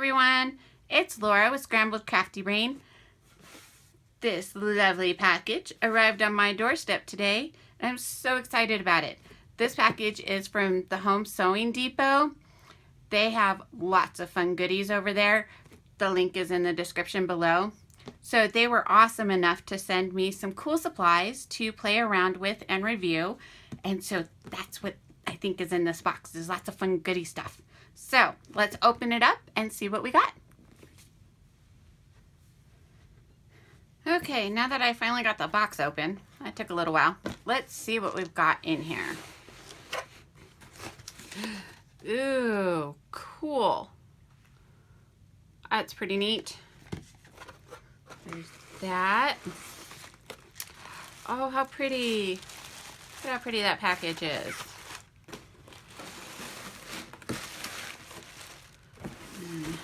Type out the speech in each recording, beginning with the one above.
everyone, it's Laura with Scrambled Crafty Brain. This lovely package arrived on my doorstep today, and I'm so excited about it. This package is from the Home Sewing Depot. They have lots of fun goodies over there. The link is in the description below. So they were awesome enough to send me some cool supplies to play around with and review. And so that's what I think is in this box. There's lots of fun goodie stuff. So let's open it up and see what we got. Okay, now that I finally got the box open, that took a little while. Let's see what we've got in here. Ooh, cool. That's pretty neat. There's that. Oh, how pretty. Look at how pretty that package is. And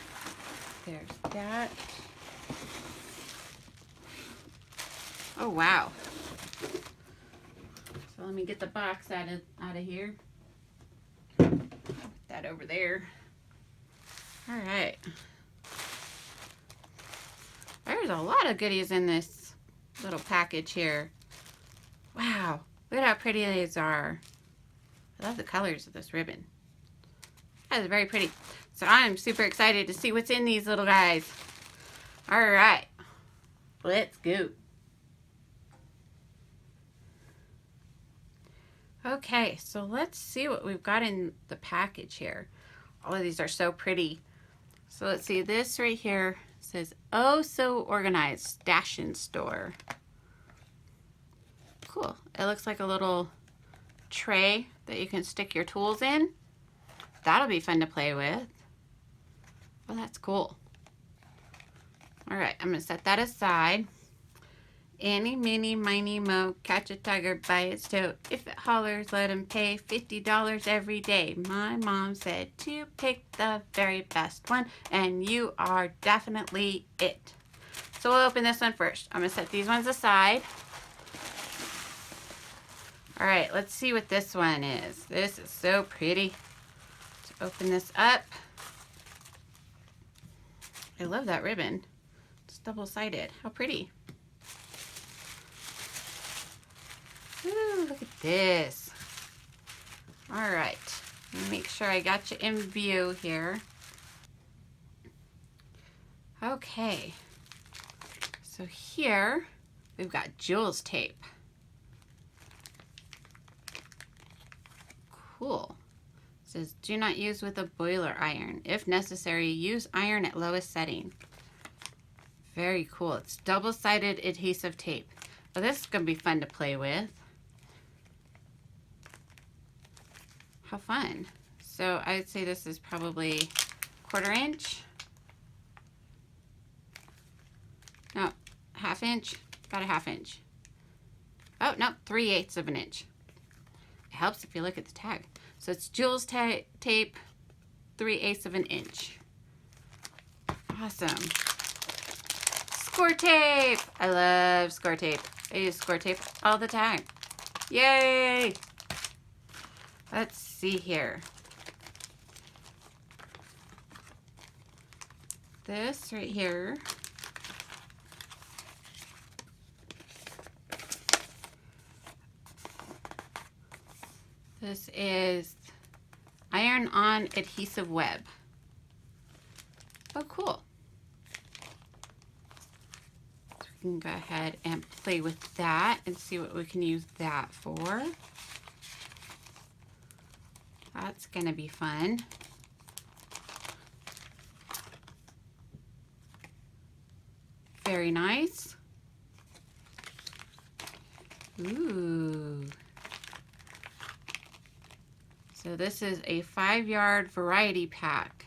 there's that. Oh, wow. So let me get the box out of here. Put that over there. All right. There's a lot of goodies in this little package here. Wow, look at how pretty these are. I love the colors of this ribbon. That is very pretty. So I'm super excited to see what's in these little guys. All right, let's go. Okay, so let's see what we've got in the package here. All of these are so pretty. So let's see, this right here says, "Oh, so organized, stash and store." Cool. It looks like a little tray that you can stick your tools in. That'll be fun to play with. Well, that's cool. All right, I'm gonna set that aside. Any, mini, miny, mo, catch a tiger by its toe. If it hollers, let him pay $50 every day. My mom said to pick the very best one, and you are definitely it. So we'll open this one first. I'm gonna set these ones aside. All right, let's see what this one is. This is so pretty. Let's open this up. I love that ribbon. It's double-sided. How pretty. Ooh, look at this. All right, let me make sure I got you in view here. Okay, so here we've got Jules tape. Cool. It says, do not use with a boiler iron. If necessary, use iron at lowest setting. Very cool. It's double-sided adhesive tape. Well, this is going to be fun to play with. How fun. So I would say this is probably 1/4 inch. No, 1/2 inch. About a 1/2 inch. Oh, no, 3/8 of an inch. It helps if you look at the tag. So it's Jules tape, 3/8 of an inch. Awesome. Score tape. I love score tape. I use score tape all the time. Yay! Let's see here. This right here. This is iron-on adhesive web. Oh, cool. So we can go ahead and play with that and see what we can use that for. That's gonna be fun. Very nice. Ooh. So this is a 5-yard variety pack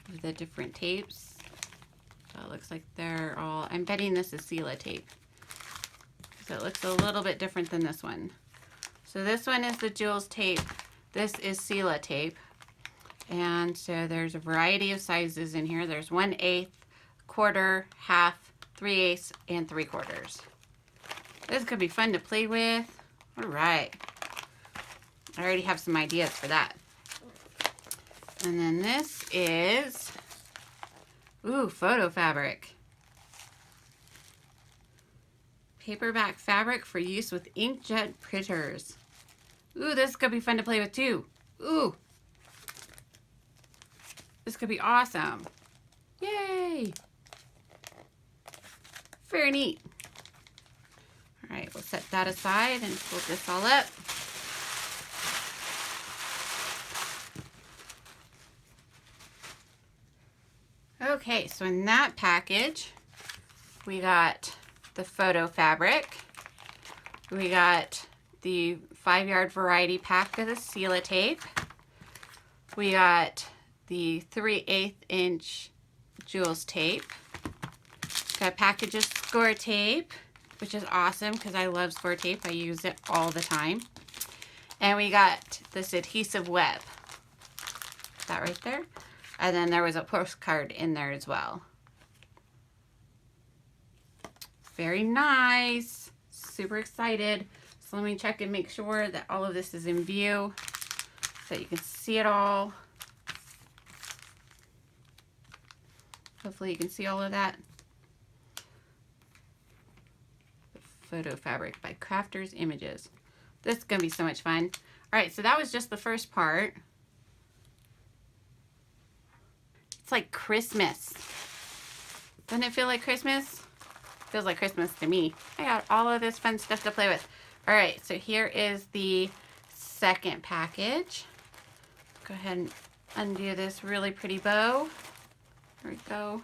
of the different tapes. So it looks like they're all, I'm betting this is Sela tape. So it looks a little bit different than this one. So this one is the Jules tape. This is Sela tape. And so there's a variety of sizes in here. There's 1/8, 1/4, 1/2, 3/8, and 3/4. This could be fun to play with. All right. I already have some ideas for that. And then this is Ooh, photo fabric. Paperback fabric for use with inkjet printers. Ooh, this could be fun to play with too. Ooh. This could be awesome. Yay. Very neat. All right, we'll set that aside and fold this all up. Okay, so in that package, we got the photo fabric. We got the 5-yard variety pack of the Seal-A-Tape. We got the 3/8 inch Jules tape. Got a package of score tape, which is awesome because I love score tape. I use it all the time. And we got this adhesive web. That right there. And then there was a postcard in there as well. Very nice. Super excited. So let me check and make sure that all of this is in view so that you can see it all. Hopefully you can see all of that. The photo fabric by Crafters Images. This is going to be so much fun. All right, so that was just the first part. It's like Christmas. Doesn't it feel like Christmas? Feels like Christmas to me. I got all of this fun stuff to play with. All right, so here is the second package. Go ahead and undo this really pretty bow. There we go.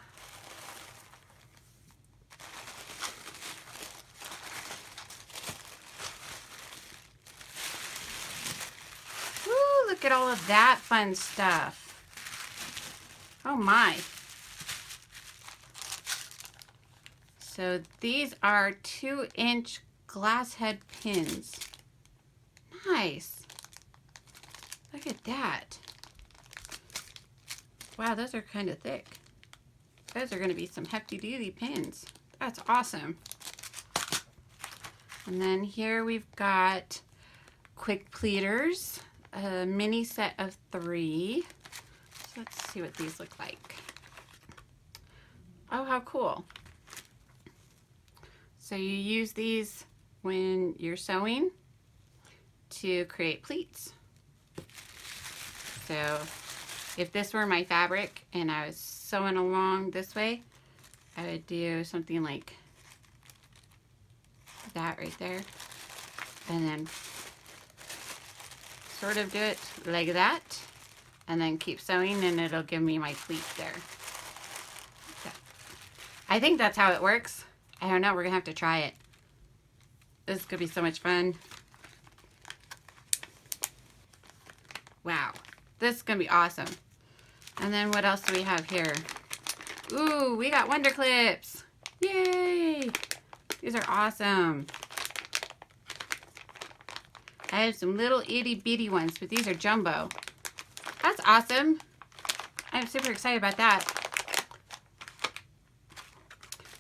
Woo, look at all of that fun stuff. Oh my. So these are 2-inch glass head pins. Nice. Look at that. Wow, those are kind of thick. Those are going to be some hefty-duty pins. That's awesome. And then here we've got quick pleaters, a mini set of 3. So let's see what these look like. Oh, how cool. So you use these when you're sewing to create pleats. So if this were my fabric and I was sewing along this way, I would do something like that right there. And then sort of do it like that. And then keep sewing and it'll give me my pleat there. So, I think that's how it works. I don't know, we're gonna have to try it. This could be so much fun. Wow, this is gonna be awesome. And then what else do we have here? Ooh, we got Wonder Clips. Yay! These are awesome. I have some little itty bitty ones, but these are jumbo. That's awesome. I'm super excited about that.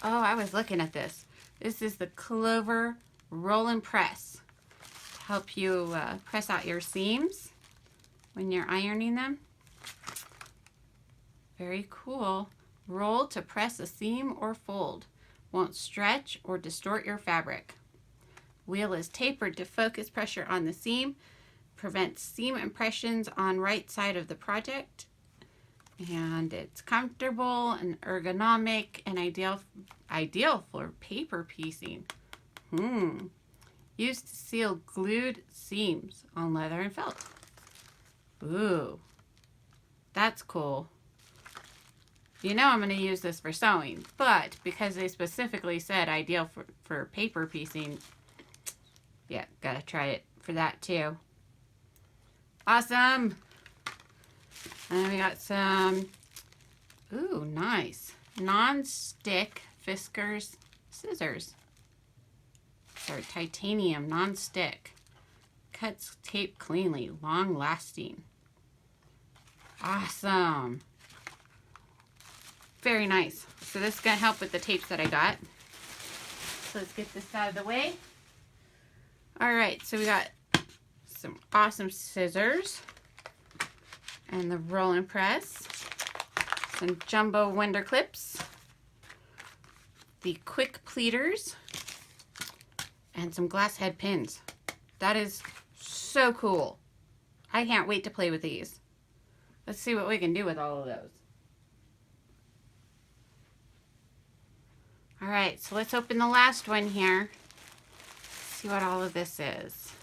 Oh, I was looking at this. This is the Clover Roll and Press. To help you press out your seams when you're ironing them. Very cool. Roll to press a seam or fold. Won't stretch or distort your fabric. Wheel is tapered to focus pressure on the seam. Prevents seam impressions on right side of the project. And it's comfortable and ergonomic and ideal for paper piecing. Used to seal glued seams on leather and felt. Ooh, that's cool. You know I'm going to use this for sewing, but because they specifically said ideal for paper piecing, yeah, gotta try it for that too. Awesome. And then we got some, ooh, nice, non-stick Fiskars scissors. They're titanium, non-stick. Cuts tape cleanly, long-lasting. Awesome. Very nice. So this is going to help with the tapes that I got. So let's get this out of the way. All right, so we got some awesome scissors and the roll and press. some jumbo window clips, the quick pleaters, and some glass head pins. That is so cool. I can't wait to play with these. Let's see what we can do with all of those. All right, so let's open the last one here. See what all of this is.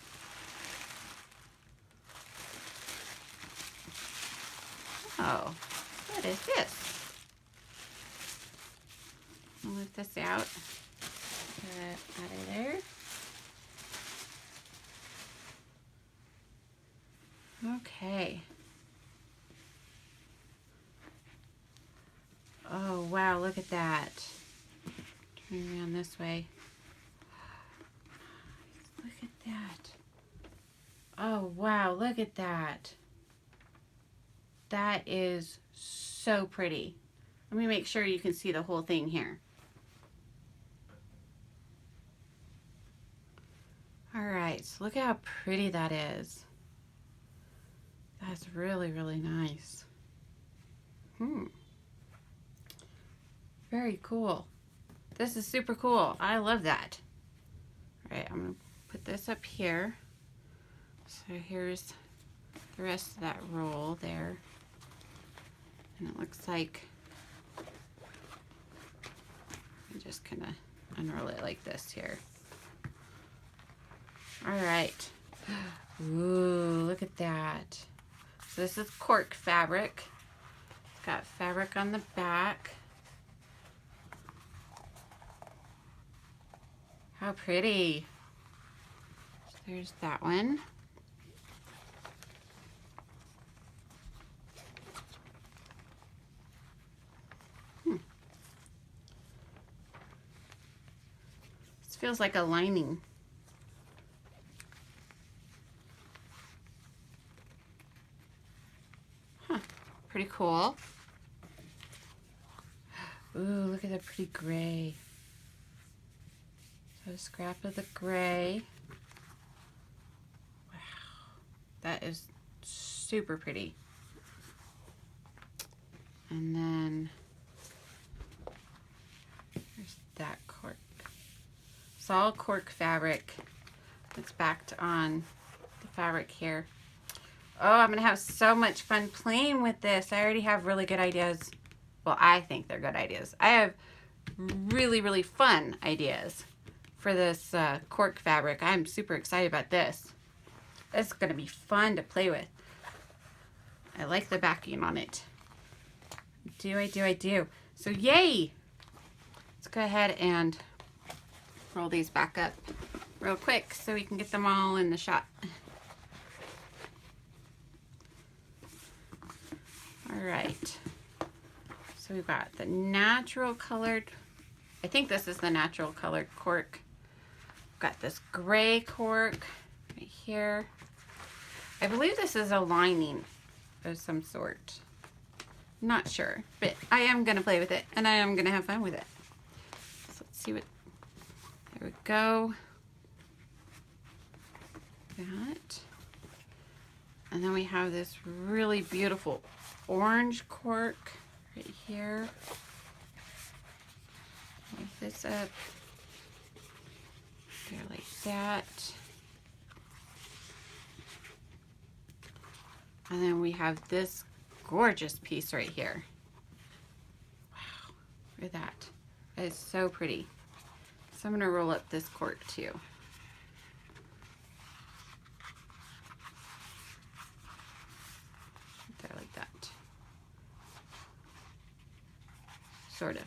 Oh, what is this? I'll lift this out. Get it out of there. Okay. Oh, wow, look at that. Turn around this way. Look at that. Oh, wow, look at that. That is so pretty. Let me make sure you can see the whole thing here. All right, so look at how pretty that is. That's really, really nice. Very cool. This is super cool. I love that. All right, I'm gonna put this up here. So here's the rest of that roll there. And it looks like, I'm just gonna unroll it like this here. All right. Ooh, look at that. So this is cork fabric. It's got fabric on the back. How pretty. So there's that one. This feels like a lining. Pretty cool. Ooh, look at that pretty gray. So a scrap of the gray. Wow, that is super pretty. And then there's that cork. It's all cork fabric. It's backed on the fabric here. Oh, I'm gonna have so much fun playing with this. I already have really good ideas. Well, I think they're good ideas. I have really, really fun ideas for this cork fabric. I'm super excited about this. It's gonna be fun to play with. I like the backing on it. I do. So yay! Let's go ahead and roll these back up real quick so we can get them all in the shot. All right, so we've got the natural colored, I think this is the natural colored cork. We've got this gray cork right here. I believe this is a lining of some sort. Not sure, but I am gonna play with it and I am gonna have fun with it. So let's see what, there we go. That. And then we have this really beautiful orange cork right here. Lift this up there like that. And then we have this gorgeous piece right here. Wow, look at that. That is so pretty. So I'm gonna roll up this cork too. There like that. Sort of.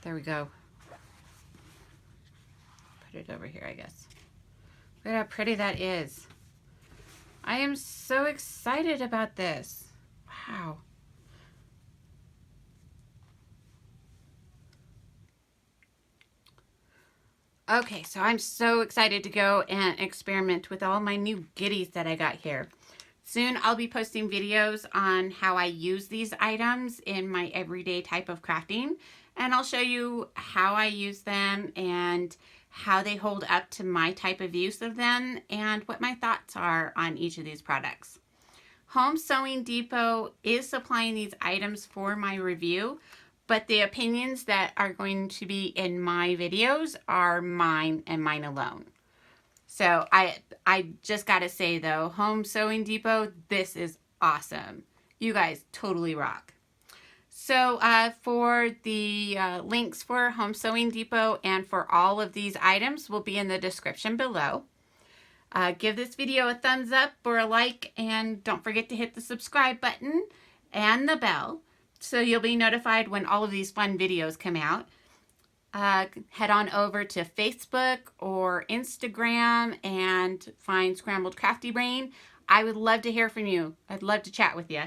There we go. Put it over here, I guess. Look at how pretty that is. I am so excited about this. Wow. Okay, so I'm so excited to go and experiment with all my new goodies that I got here. Soon I'll be posting videos on how I use these items in my everyday type of crafting, and I'll show you how I use them and how they hold up to my type of use of them and what my thoughts are on each of these products. Home Sewing Depot is supplying these items for my review, but the opinions that are going to be in my videos are mine and mine alone. So I just gotta say though, Home Sewing Depot, this is awesome. You guys totally rock. So for the links for Home Sewing Depot and for all of these items will be in the description below. Give this video a thumbs up or a like, and don't forget to hit the subscribe button and the bell so you'll be notified when all of these fun videos come out. Head on over to Facebook or Instagram and find Scrambled Crafty Brain. I would love to hear from you. I'd love to chat with you.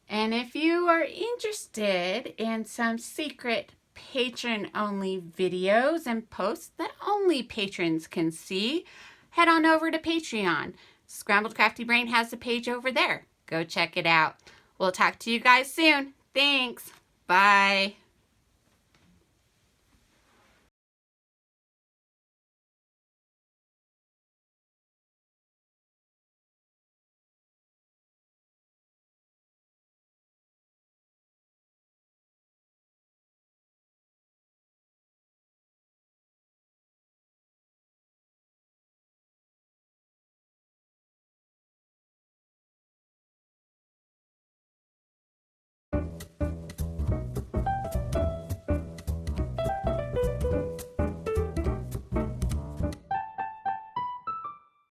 And if you are interested in some secret patron-only videos and posts that only patrons can see, head on over to Patreon. Scrambled Crafty Brain has a page over there. Go check it out. We'll talk to you guys soon. Thanks. Bye.